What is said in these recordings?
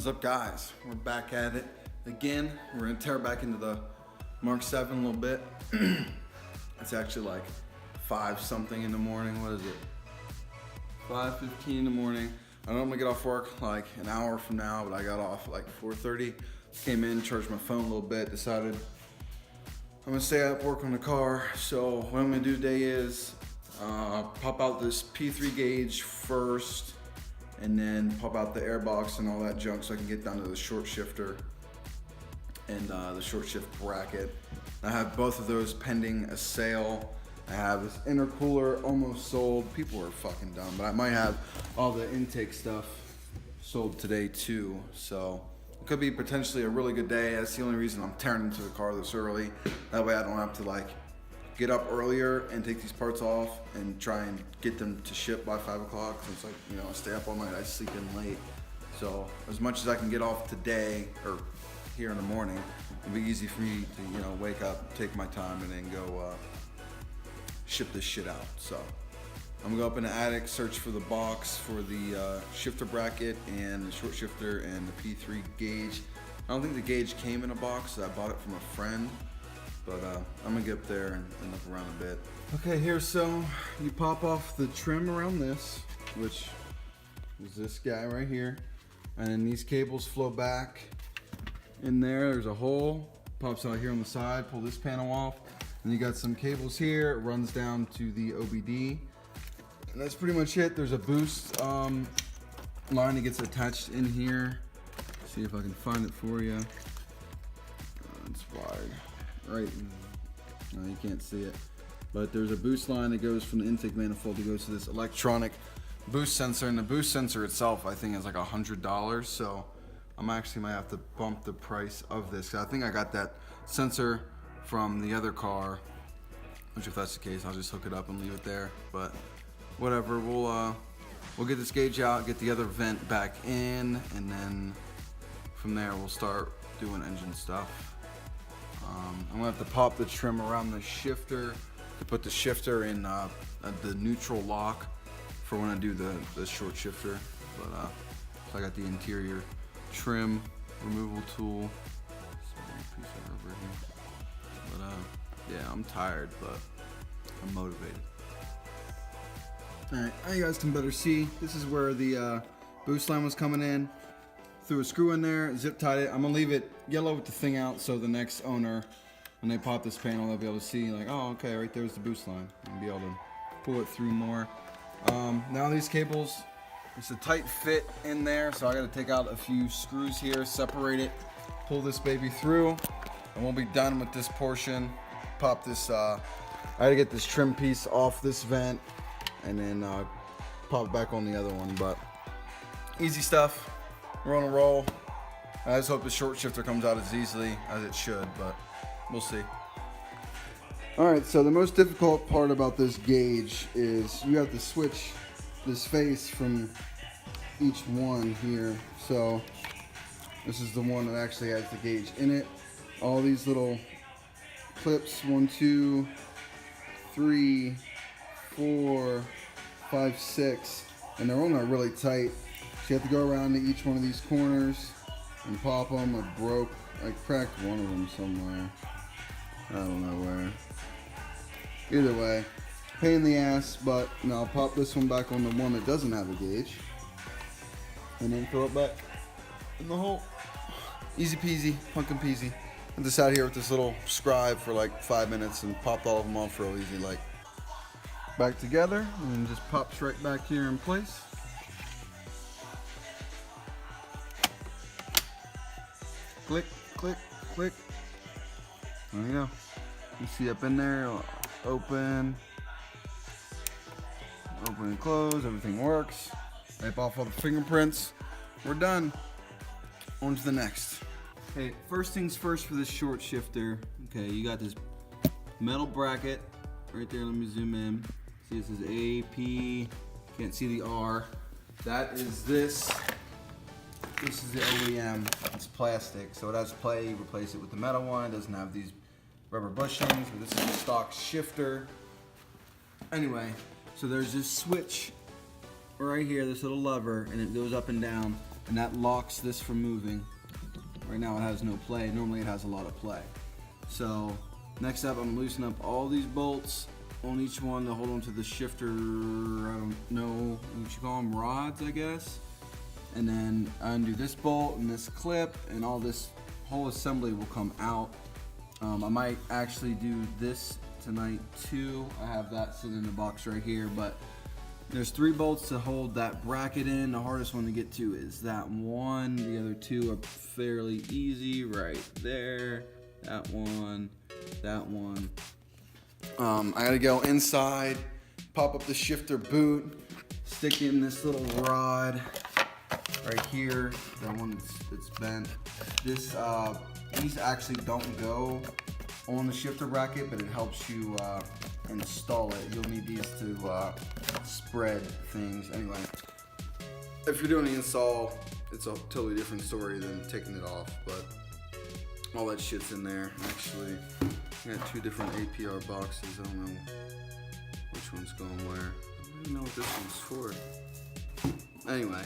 What's up, guys? We're back at it again. We're gonna tear back into the MK7 a little bit. It's actually like 5 something in the morning. What is it? 5:15 in the morning. I normally get off work like an hour from now, but I got off like 4:30. Came in, charged my phone a little bit, decided I'm gonna stay at work on the car. So what I'm gonna do today is pop out this P3 gauge first, and then pop out the airbox and all that junk so I can get down to the short shifter and the short shift bracket. I have both of those pending a sale. I have this intercooler almost sold. People are fucking dumb, but I might have all the intake stuff sold today too. So it could be potentially a really good day. That's the only reason I'm tearing into the car this early. That way I don't have to like get up earlier and take these parts off and try and get them to ship by 5 o'clock. So it's like, you know, I stay up all night, I sleep in late. So as much as I can get off today or here in the morning, it'll be easy for me to, you know, wake up, take my time, and then go ship this shit out. So I'm gonna go up in the attic, search for the box for the shifter bracket and the short shifter and the P3 gauge. I don't think the gauge came in a box, so I bought it from a friend. But I'm gonna get up there and look around a bit. Okay, here, so you pop off the trim around this, which is this guy right here. And then these cables flow back in there. There's a hole, pops out here on the side, pull this panel off. And you got some cables here, it runs down to the OBD. And that's pretty much it. There's a boost line that gets attached in here. See if I can find it for you. It's wide. Right, no, you can't see it, but there's a boost line that goes from the intake manifold that goes to this electronic boost sensor, and the boost sensor itself I think is like $100, so I'm actually might have to bump the price of this. I think I got that sensor from the other car, which if that's the case I'll just hook it up and leave it there, but whatever. We'll get this gauge out, get the other vent back in, and then from there we'll start doing engine stuff. I'm gonna have to pop the trim around the shifter to put the shifter in the neutral lock for when I do the short shifter. But so I got the interior trim removal tool. So piece of rubber here. But yeah, I'm tired, but I'm motivated. All right, now you guys can better see. This is where the boost line was coming in. Threw a screw in there, zip tied it. I'm gonna leave it yellow with the thing out so the next owner, when they pop this panel, they'll be able to see like, oh, okay, right there's the boost line, and be able to pull it through more. Now these cables, it's a tight fit in there, so I gotta take out a few screws here, separate it, pull this baby through, and we'll be done with this portion. Pop this, I gotta get this trim piece off this vent, and then pop it back on the other one, but easy stuff. We're on a roll. I just hope the short shifter comes out as easily as it should, but we'll see. All right, so the most difficult part about this gauge is you have to switch this face from each one here. So this is the one that actually has the gauge in it. All these little clips, 1, 2, 3, 4, 5, 6, and they're all not really tight. So you have to go around to each one of these corners and pop them. I cracked one of them somewhere. I don't know where. Either way, pain in the ass, but now I'll pop this one back on the one that doesn't have a gauge. And then throw it back in the hole. Easy peasy, pumpkin peasy. I just sat here with this little scribe for like 5 minutes and popped all of them off real easy, like. Back together, and then just pops right back here in place. Click, click, click. There you go. You see up in there, open and close, everything works. Wipe off all the fingerprints. We're done. On to the next. Okay, first things first for this short shifter. Okay, you got this metal bracket right there. Let me zoom in. See, this is A, P, can't see the R. That is this. This is the OEM, it's plastic, so it has play. You replace it with the metal one. It doesn't have these rubber bushings, but this is a stock shifter. Anyway, so there's this switch right here, this little lever, and it goes up and down. and that locks this from moving. Right now it has no play. Normally it has a lot of play. So next up, I'm loosening up all these bolts on each one to hold on to the shifter, I don't know what you call them, rods, I guess. And then I undo this bolt and this clip, and all this whole assembly will come out. I might actually do this tonight too. I have that sitting in the box right here, but there's 3 bolts to hold that bracket in. The hardest one to get to is that one. The other 2 are fairly easy right there. That one, that one. I gotta go inside, pop up the shifter boot, stick in this little rod right here. That one that's bent. These actually don't go on the shifter bracket, but it helps you install it. You'll need these to spread things. Anyway, if you're doing the install, it's a totally different story than taking it off, but all that shit's in there. Actually, I got 2 different APR boxes. I don't know which one's going where. I don't even know what this one's for. Anyway,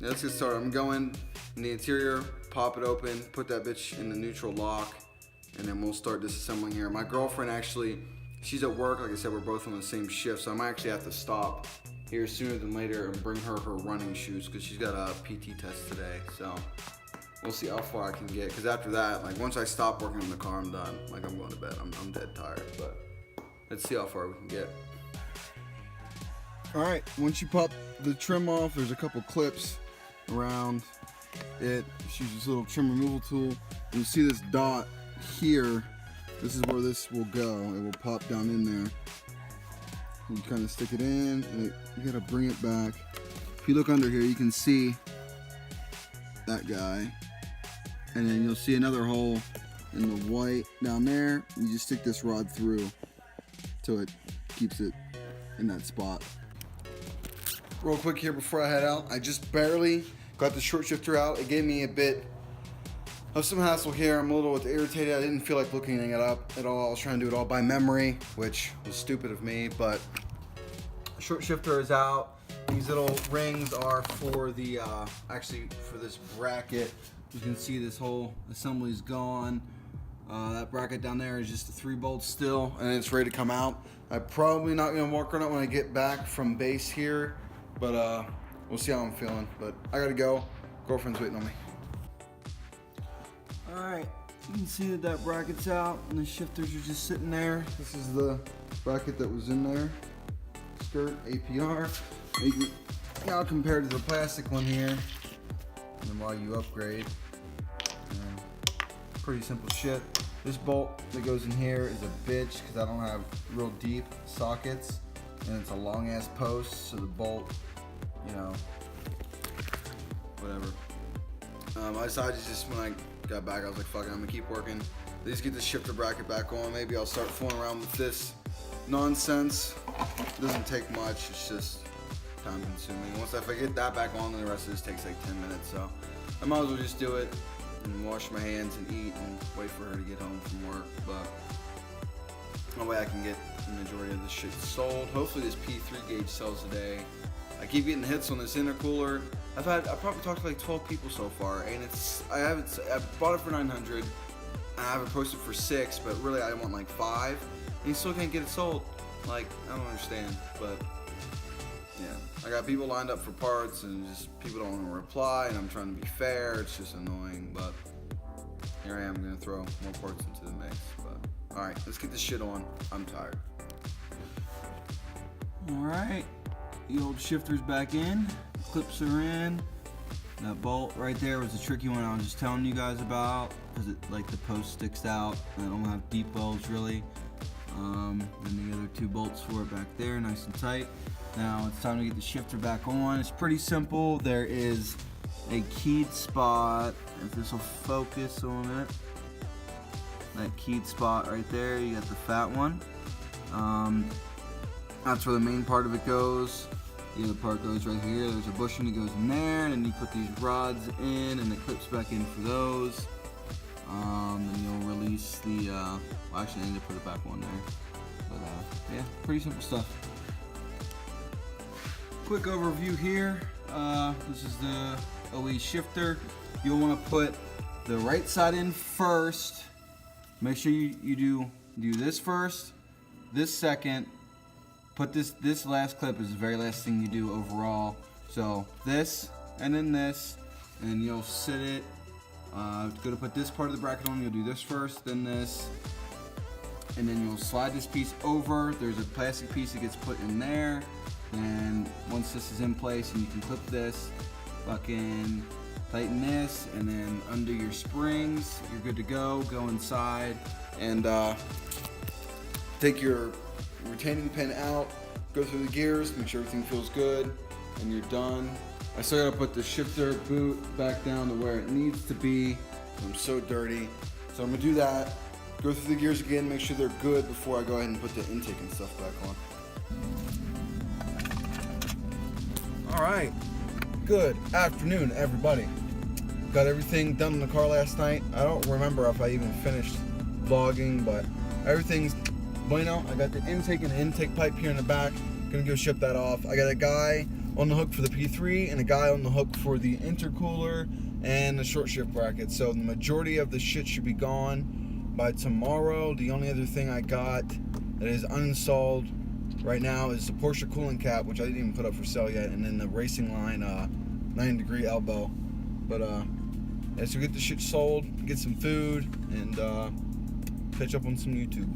let's get started. I'm going in the interior, pop it open, put that bitch in the neutral lock, and then we'll start disassembling here. My girlfriend actually, she's at work. Like I said, we're both on the same shift, so I might actually have to stop here sooner than later and bring her running shoes because she's got a PT test today. So we'll see how far I can get, because after that, like once I stop working on the car, I'm done. Like I'm going to bed. I'm dead tired, but let's see how far we can get. All right, once you pop the trim off, there's a couple clips around it. Just use this little trim removal tool. And you see this dot here. This is where this will go. It will pop down in there. You kind of stick it in, and you gotta bring it back. If you look under here, you can see that guy. And then you'll see another hole in the white down there. You just stick this rod through so it keeps it in that spot. Real quick here before I head out, I just barely got the short shifter out. It gave me a bit of some hassle here. I'm a little bit irritated. I didn't feel like looking it up at all. I was trying to do it all by memory, which was stupid of me, but the short shifter is out. These little rings are for the, actually for this bracket. You can see this whole assembly is gone. That bracket down there is just the 3 bolts still, and it's ready to come out. I'm probably not gonna walk on it when I get back from base here, but we'll see how I'm feeling. But I gotta go. Girlfriend's waiting on me. All right, you can see that bracket's out, and the shifters are just sitting there. This is the bracket that was in there. Skirt, APR. Now compared to the plastic one here, and then while you upgrade, pretty simple shit. This bolt that goes in here is a bitch because I don't have real deep sockets, and it's a long ass post, so the bolt, you know, whatever. I decided just when I got back, I was like, fuck it, I'm gonna keep working. At least get the shifter bracket back on. Maybe I'll start fooling around with this nonsense. It doesn't take much, it's just time consuming. Once I get that back on, then the rest of this takes like 10 minutes, so I might as well just do it and wash my hands and eat and wait for her to get home from work. But that way I can get the majority of this shit sold. Hopefully this P3 gauge sells today. I keep getting hits on this intercooler. I've probably talked to like 12 people so far, and I bought it for 900. I have it posted for 6, but really I want like 5, and you still can't get it sold. Like, I don't understand, but yeah, I got people lined up for parts, and just people don't want to reply, and I'm trying to be fair. It's just annoying, but here I am gonna throw more parts into the mix. But all right, let's get this shit on. I'm tired. All right, the old shifter's back in, clips are in. That bolt right there was a tricky one I was just telling you guys about, because it, like, the post sticks out and I don't have deep welds really. And the other 2 bolts for it back there, nice and tight. Now it's time to get the shifter back on. It's pretty simple. There is a keyed spot, if this will focus on it. That keyed spot right there, you got the fat one. That's where the main part of it goes. The other part goes right here. There's a bushing that goes in there, and then you put these rods in, and it clips back in for those. Then you'll release the, well, actually I need to put it back on there. But yeah, pretty simple stuff. Quick overview here. This is the OE shifter. You'll want to put the right side in first. Make sure you do this first, this second. Put this last clip is the very last thing you do overall. So this and then this, and you'll sit it. Go to put this part of the bracket on. You'll do this first, then this, and then you'll slide this piece over. There's a plastic piece that gets put in there, and once this is in place, and you can clip this, fucking tighten this, and then under your springs, you're good to go. Go inside and take your retaining pin out, go through the gears, make sure everything feels good, and you're done. I still gotta put the shifter boot back down to where it needs to be. I'm so dirty. So I'm gonna do that, go through the gears again, make sure they're good before I go ahead and put the intake and stuff back on. All right, good afternoon, everybody. Got everything done in the car last night. I don't remember if I even finished vlogging, but everything's bueno. I got the intake and the intake pipe here in the back. Gonna go ship that off. I got a guy on the hook for the P3 and a guy on the hook for the intercooler and the short shift bracket. So the majority of the shit should be gone by tomorrow. The only other thing I got that is uninstalled right now is the Porsche cooling cap, which I didn't even put up for sale yet, and then the Racing Line 9-degree elbow. But yeah, so get the shit sold, get some food, and catch up on some YouTube.